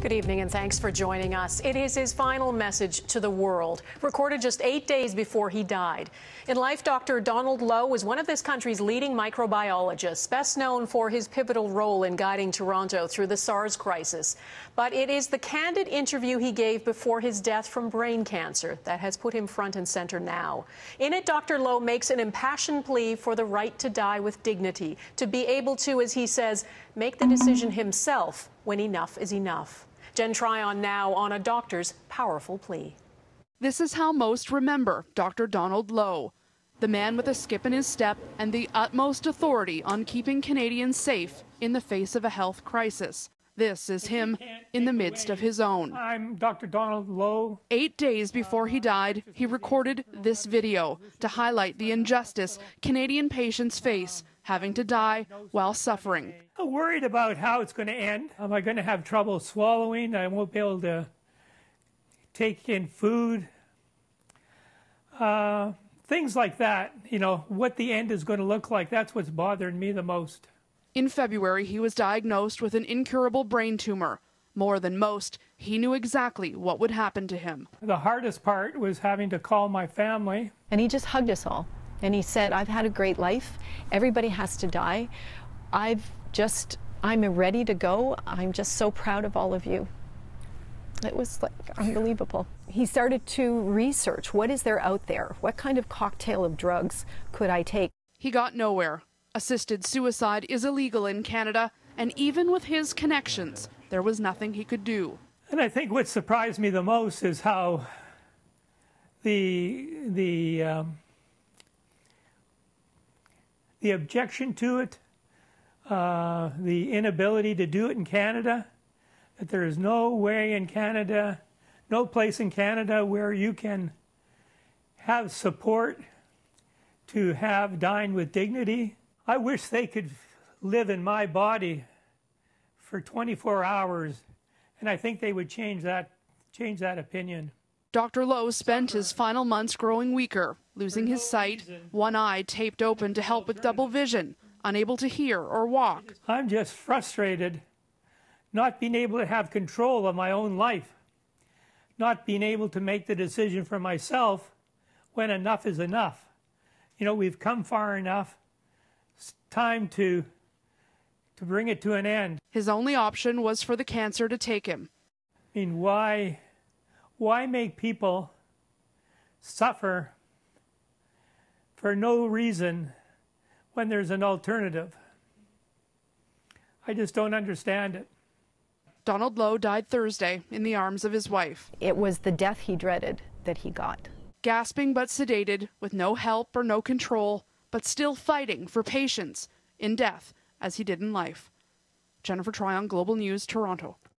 Good evening and thanks for joining us. It is his final message to the world, recorded just 8 days before he died. In life, Dr. Donald Lowe was one of this country's leading microbiologists, best known for his pivotal role in guiding Toronto through the SARS crisis. But it is the candid interview he gave before his death from brain cancer that has put him front and center now. In it, Dr. Lowe makes an impassioned plea for the right to die with dignity, to be able to, as he says, make the decision himself when enough is enough. Jen Tryon now on a doctor's powerful plea. This is how most remember Dr. Donald Lowe, the man with a skip in his step and the utmost authority on keeping Canadians safe in the face of a health crisis. This is him in the midst of his own. I'm Dr. Donald Lowe. 8 days before he died, he recorded this video to highlight the injustice Canadian patients face, having to die while suffering. I'm worried about how it's going to end. Am I going to have trouble swallowing? I won't be able to take in food. Things like that, you know, what the end is going to look like, that's what's bothering me the most. In February, he was diagnosed with an incurable brain tumor. More than most, he knew exactly what would happen to him. The hardest part was having to call my family. And he just hugged us all. And he said, I've had a great life. Everybody has to die. I'm ready to go. I'm just so proud of all of you. It was like unbelievable. He started to research, what is there out there? What kind of cocktail of drugs could I take? He got nowhere. Assisted suicide is illegal in Canada, and even with his connections, there was nothing he could do. And I think what surprised me the most is how the objection to it, the inability to do it in Canada, that there is no way in Canada, no place in Canada where you can have support to have dying with dignity. I wish they could live in my body for 24 hours, and I think they would change that opinion. Dr. Lowe spent his final months growing weaker, losing his sight, one eye taped open to help with double vision, unable to hear or walk. I'm just frustrated not being able to have control of my own life, not being able to make the decision for myself when enough is enough. You know, we've come far enough. It's time to bring it to an end. His only option was for the cancer to take him. I mean, why make people suffer for no reason when there's an alternative? I just don't understand it. Donald Lowe died Thursday in the arms of his wife. It was the death he dreaded that he got. Gasping but sedated, with no help or no control, but still fighting for patients in death as he did in life. Jennifer Tryon, Global News, Toronto.